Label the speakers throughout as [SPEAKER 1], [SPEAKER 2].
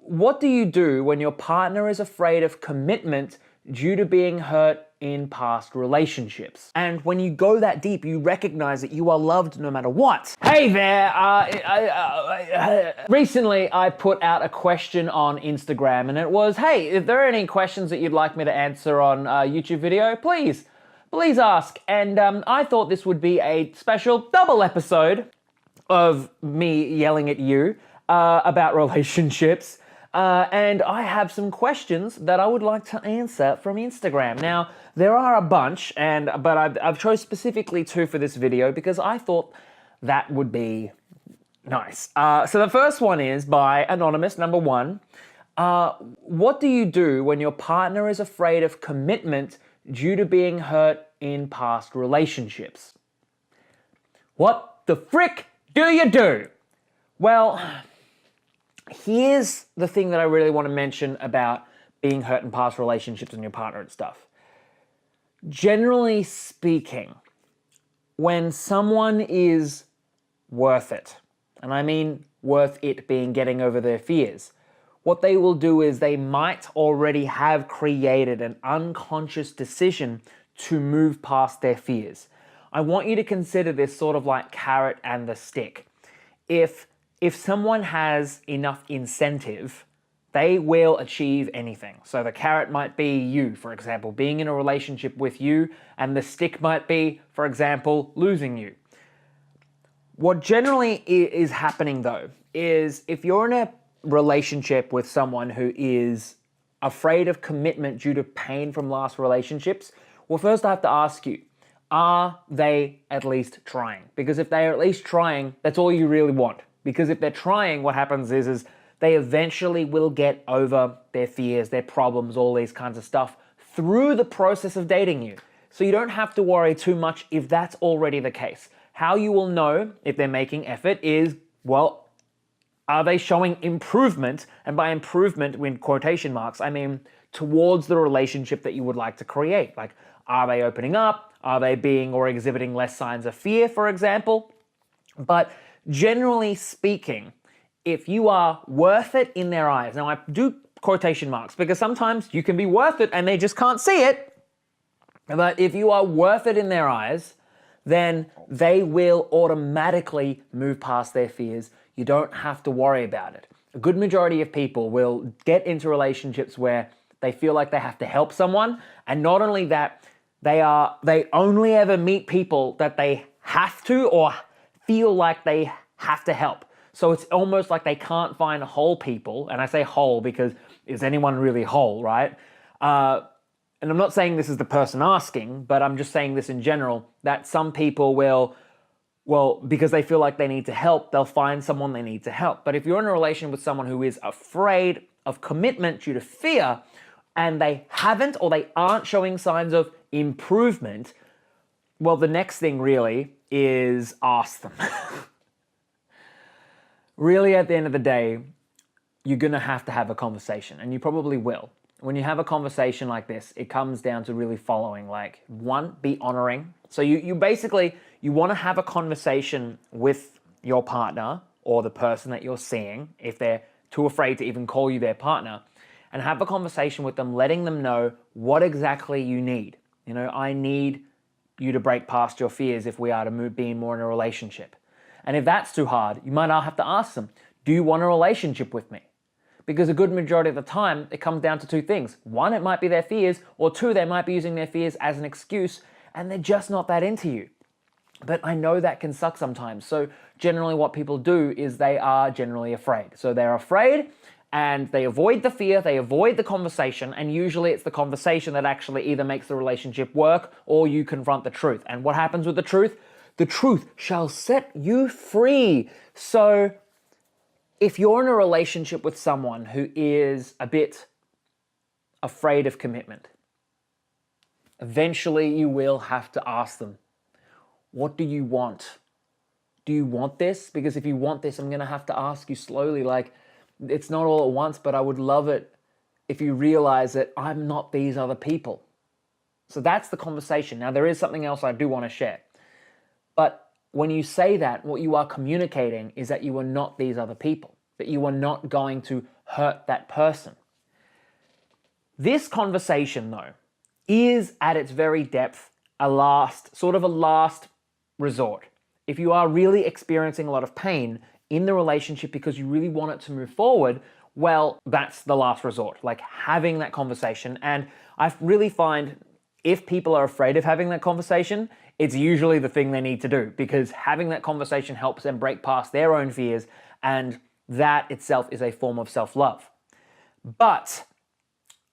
[SPEAKER 1] What do you do when your partner is afraid of commitment due to being hurt in past relationships? And when you go that deep, you recognize that you are loved no matter what. Hey there, recently I put out a question on Instagram and it was, hey, if there are any questions that you'd like me to answer on a YouTube video, please ask. And I thought this would be a special double episode of me yelling at you about relationships. And I have some questions that I would like to answer from Instagram. Now, there are a bunch, but I've chose specifically 2 for this video because I thought that would be nice. So the first one is by Anonymous, number 1. What do you do when your partner is afraid of commitment due to being hurt in past relationships? What the frick do you do? Well, here's the thing that I really want to mention about being hurt in past relationships and your partner and stuff. Generally speaking, when someone is worth it, and I mean worth it being getting over their fears, what they will do is they might already have created an unconscious decision to move past their fears. I want you to consider this sort of like carrot and the stick. If someone has enough incentive, they will achieve anything. So the carrot might be you, for example, being in a relationship with you, and the stick might be, for example, losing you. What generally is happening though, is if you're in a relationship with someone who is afraid of commitment due to pain from last relationships, well, first I have to ask you, are they at least trying? Because if they're at least trying, that's all you really want. Because if they're trying, what happens is they eventually will get over their fears, their problems, all these kinds of stuff through the process of dating you. So you don't have to worry too much if that's already the case. How you will know if they're making effort is, well, are they showing improvement? And by improvement, in quotation marks, I mean towards the relationship that you would like to create. Like, are they opening up? Are they being or exhibiting less signs of fear, for example? But generally speaking, if you are worth it in their eyes, now I do quotation marks because sometimes you can be worth it and they just can't see it, but if you are worth it in their eyes, then they will automatically move past their fears. You don't have to worry about it. A good majority of people will get into relationships where they feel like they have to help someone, and not only that, they only ever meet people that they have to or feel like they have to help. So it's almost like they can't find whole people. And I say whole because is anyone really whole, right? And I'm not saying this is the person asking, but I'm just saying this in general, that some people will, well, because they feel like they need to help, they'll find someone they need to help. But if you're in a relation with someone who is afraid of commitment due to fear, and they haven't or they aren't showing signs of improvement, well, the next thing really is ask them. Really, at the end of the day, you're going to have a conversation, and you probably will. When you have a conversation like this, it comes down to really following, like, 1, be honoring. So you basically, you want to have a conversation with your partner or the person that you're seeing, if they're too afraid to even call you their partner, and have a conversation with them, letting them know what exactly you need. You know, I need you to break past your fears if we are to be more in a relationship. And if that's too hard, you might not have to ask them, do you want a relationship with me? Because a good majority of the time, it comes down to 2 things. 1, it might be their fears, or 2, they might be using their fears as an excuse, and they're just not that into you. But I know that can suck sometimes. So generally what people do is they are generally afraid. So they're afraid, and they avoid the fear, they avoid the conversation, and usually it's the conversation that actually either makes the relationship work or you confront the truth. And what happens with the truth? The truth shall set you free. So if you're in a relationship with someone who is a bit afraid of commitment, eventually you will have to ask them, what do you want? Do you want this? Because if you want this, I'm going to have to ask you slowly, like, it's not all at once, but I would love it if you realize that I'm not these other people. So that's the conversation. Now, there is something else I do want to share. But when you say that, what you are communicating is that you are not these other people, that you are not going to hurt that person. This conversation, though, is at its very depth a last resort. If you are really experiencing a lot of pain in the relationship because you really want it to move forward, well, that's the last resort, like having that conversation. And I really find if people are afraid of having that conversation, it's usually the thing they need to do, because having that conversation helps them break past their own fears, and that itself is a form of self-love. But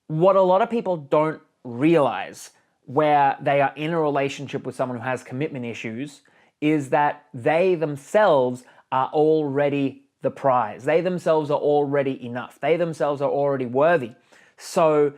[SPEAKER 1] what a lot of people don't realize where they are in a relationship with someone who has commitment issues is that they themselves are already the prize. They themselves are already enough. They themselves are already worthy. So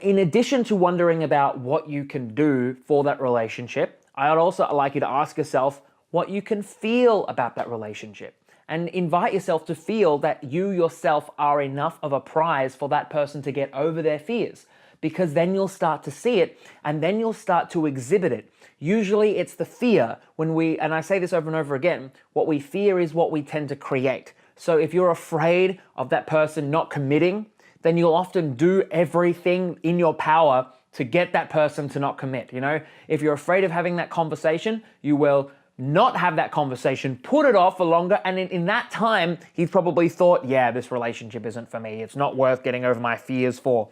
[SPEAKER 1] in addition to wondering about what you can do for that relationship, I'd also like you to ask yourself what you can feel about that relationship, and invite yourself to feel that you yourself are enough of a prize for that person to get over their fears, because then you'll start to see it and then you'll start to exhibit it. Usually it's the fear and I say this over and over again, what we fear is what we tend to create. So if you're afraid of that person not committing, then you'll often do everything in your power to get that person to not commit. If you're afraid of having that conversation, you will not have that conversation, put it off for longer, and in that time, he's probably thought, yeah, this relationship isn't for me. It's not worth getting over my fears for.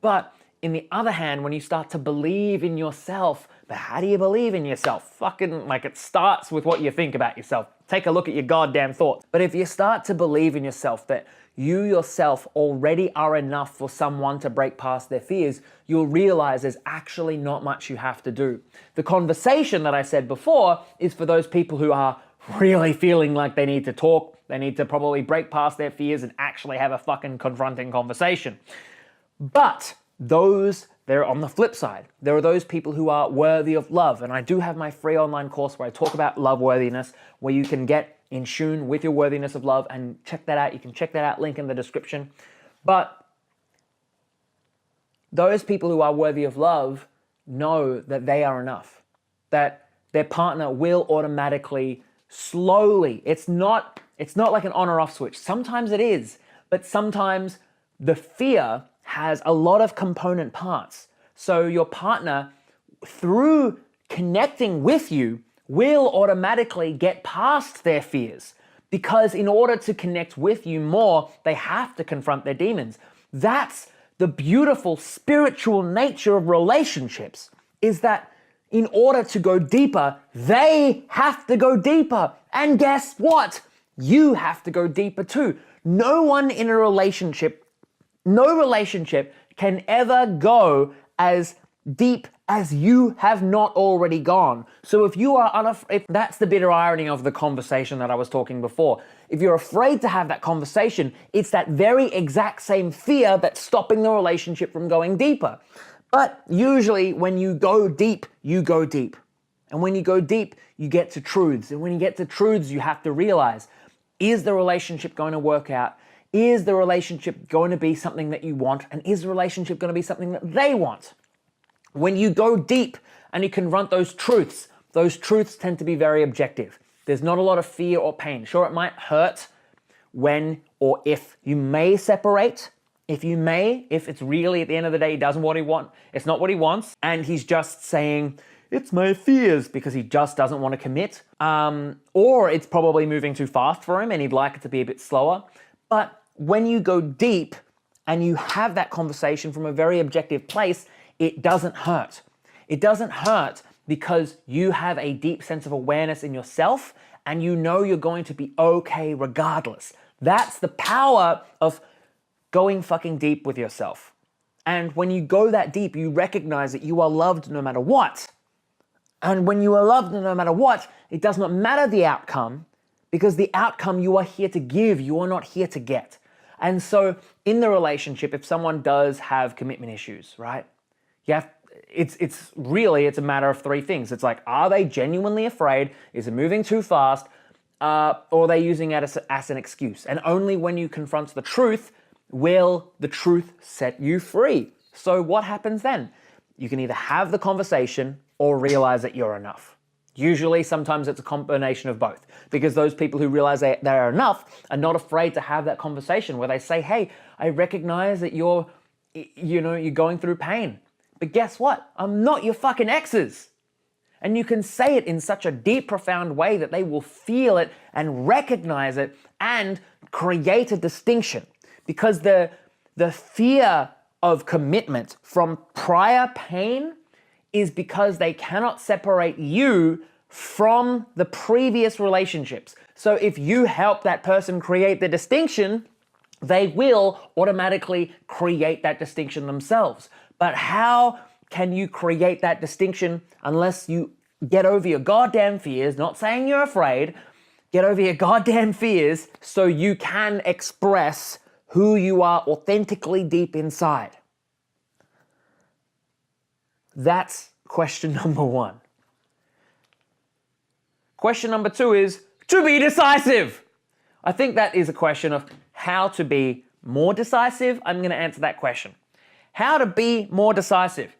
[SPEAKER 1] But in the other hand, when you start to believe in yourself, but how do you believe in yourself? It starts with what you think about yourself. Take a look at your goddamn thoughts. But if you start to believe in yourself that you yourself already are enough for someone to break past their fears, you'll realize there's actually not much you have to do. The conversation that I said before is for those people who are really feeling like they need to talk, they need to probably break past their fears and actually have a fucking confronting conversation. But they're on the flip side. There are those people who are worthy of love. And I do have my free online course where I talk about love worthiness, where you can get in tune with your worthiness of love, and check that out. You can check that out, link in the description. But those people who are worthy of love know that they are enough, that their partner will automatically, slowly, it's not like an on or off switch. Sometimes it is, but sometimes the fear has a lot of component parts. So your partner, through connecting with you, will automatically get past their fears, because in order to connect with you more, they have to confront their demons. That's the beautiful spiritual nature of relationships, is that in order to go deeper, they have to go deeper. And guess what? You have to go deeper too. No relationship can ever go as deep as you have not already gone. So if that's the bitter irony of the conversation that I was talking before. If you're afraid to have that conversation, it's that very exact same fear that's stopping the relationship from going deeper. But usually when you go deep, you go deep. And when you go deep, you get to truths. And when you get to truths, you have to realize, is the relationship going to work out? Is the relationship going to be something that you want? And is the relationship going to be something that they want? When you go deep and you confront those truths tend to be very objective. There's not a lot of fear or pain. Sure, it might hurt when or if you may separate. If it's really at the end of the day, he doesn't what he wants, it's not what he wants, and he's just saying, it's my fears, because he just doesn't want to commit. Or it's probably moving too fast for him and he'd like it to be a bit slower. But when you go deep and you have that conversation from a very objective place, it doesn't hurt. It doesn't hurt because you have a deep sense of awareness in yourself and you know you're going to be okay regardless. That's the power of going fucking deep with yourself. And when you go that deep, you recognize that you are loved no matter what. And when you are loved no matter what, it does not matter the outcome, because the outcome you are here to give, you are not here to get. And so in the relationship, if someone does have commitment issues, right? It's a matter of three things. It's like, are they genuinely afraid? Is it moving too fast? Or are they using it as an excuse? And only when you confront the truth will the truth set you free. So what happens then? You can either have the conversation or realize that you're enough. Usually, sometimes it's a combination of both, because those people who realize they are enough are not afraid to have that conversation where they say, hey, I recognize that you're going through pain, but guess what? I'm not your fucking exes. And you can say it in such a deep, profound way that they will feel it and recognize it and create a distinction. Because the fear of commitment from prior pain is because they cannot separate you from the previous relationships. So if you help that person create the distinction, they will automatically create that distinction themselves. But how can you create that distinction unless you get over your goddamn fears? Not saying you're afraid. Get over your goddamn fears so you can express who you are authentically deep inside. That's question number one. Question number two is to be decisive. I think that is a question of how to be more decisive. I'm going to answer that question. How to be more decisive.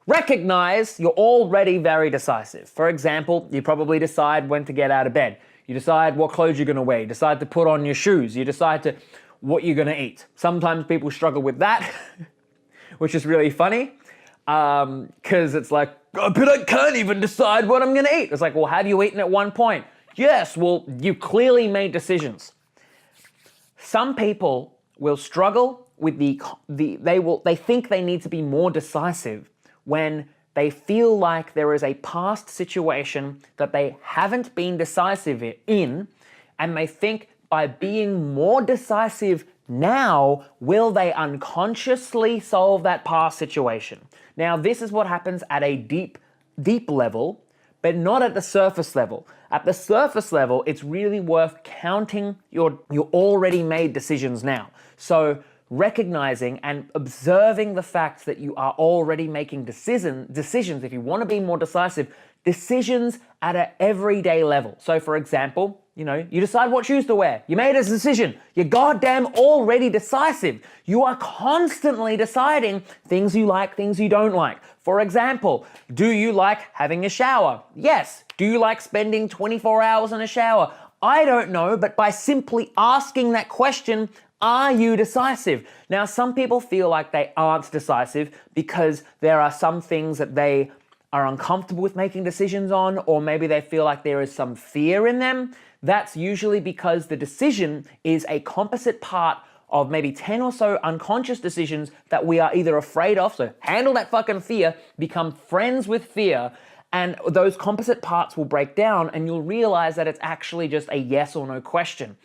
[SPEAKER 1] Recognize you're already very decisive. For example, you probably decide when to get out of bed. You decide what clothes you're going to wear. You decide to put on your shoes. You decide what you're going to eat. Sometimes people struggle with that, which is really funny, because it's like, oh, but I can't even decide what I'm going to eat. It's like, well, have you eaten at one point? Yes, well, you clearly made decisions. Some people will struggle with they think they need to be more decisive when they feel like there is a past situation that they haven't been decisive in, and they think by being more decisive now, will they unconsciously solve that past situation? Now, this is what happens at a deep level, but not at the surface level. At the surface level, it's really worth counting your already made decisions now. So recognizing and observing the fact that you are already making decisions, if you want to be more decisive, decisions at an everyday level. So for example, you decide what shoes to wear. You made a decision. You're goddamn already decisive. You are constantly deciding things you like, things you don't like. For example, do you like having a shower? Yes. Do you like spending 24 hours in a shower? I don't know, but by simply asking that question, are you decisive? Now, some people feel like they aren't decisive because there are some things that they are uncomfortable with making decisions on, or maybe they feel like there is some fear in them. That's usually because the decision is a composite part of maybe 10 or so unconscious decisions that we are either afraid of, so handle that fucking fear, become friends with fear, and those composite parts will break down and you'll realize that it's actually just a yes or no question.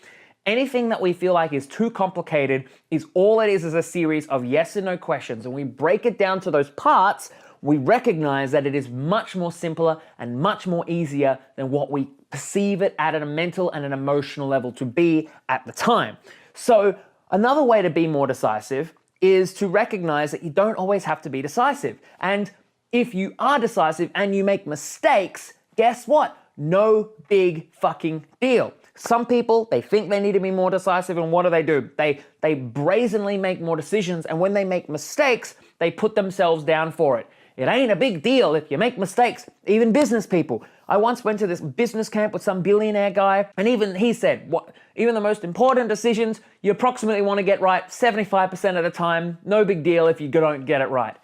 [SPEAKER 1] Anything that we feel like is too complicated is all it is a series of yes and no questions. And we break it down to those parts, we recognize that it is much more simpler and much more easier than what we perceive it at a mental and an emotional level to be at the time. So another way to be more decisive is to recognize that you don't always have to be decisive. And if you are decisive and you make mistakes, guess what? No big fucking deal. Some people, they think they need to be more decisive, and what do? They brazenly make more decisions, and when they make mistakes, they put themselves down for it. It ain't a big deal if you make mistakes, even business people. I once went to this business camp with some billionaire guy, and even he said, even the most important decisions, you approximately want to get right 75% of the time. No big deal if you don't get it right.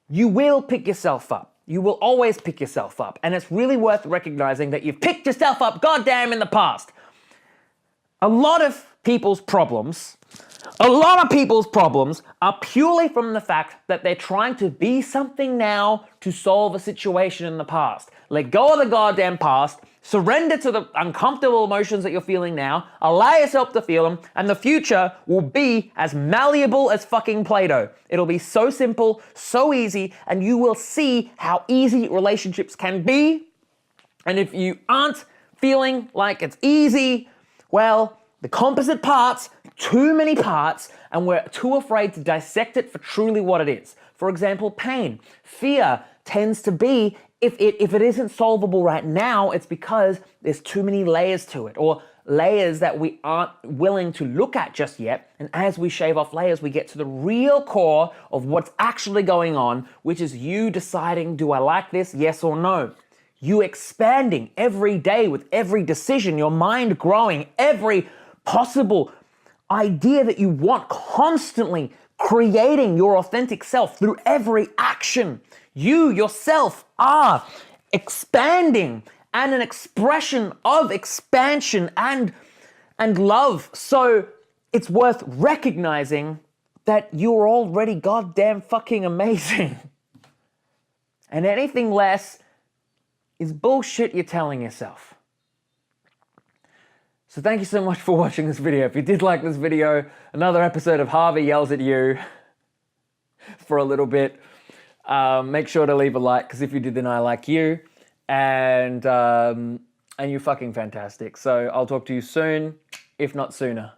[SPEAKER 1] You will pick yourself up. You will always pick yourself up. And it's really worth recognizing that you've picked yourself up goddamn in the past. A lot of people's problems are purely from the fact that they're trying to be something now to solve a situation in the past. Let go of the goddamn past, surrender to the uncomfortable emotions that you're feeling now, allow yourself to feel them, and the future will be as malleable as fucking Play-Doh. It'll be so simple, so easy, and you will see how easy relationships can be. And if you aren't feeling like it's easy, well, the composite parts, too many parts, and we're too afraid to dissect it for truly what it is. For example, pain. Fear tends to be, if it isn't solvable right now, it's because there's too many layers to it, or layers that we aren't willing to look at just yet. And as we shave off layers, we get to the real core of what's actually going on, which is you deciding, do I like this, yes or no? you expanding every day with every decision, your mind growing, every possible idea that you want, constantly creating your authentic self through every action. You yourself are expanding and an expression of expansion and love. So it's worth recognizing that you're already goddamn fucking amazing. And anything less is bullshit you're telling yourself. So thank you so much for watching this video. If you did like this video, another episode of Harvey Yells at You for a little bit, make sure to leave a like, because if you did, then I like you. And you're fucking fantastic. So I'll talk to you soon, if not sooner.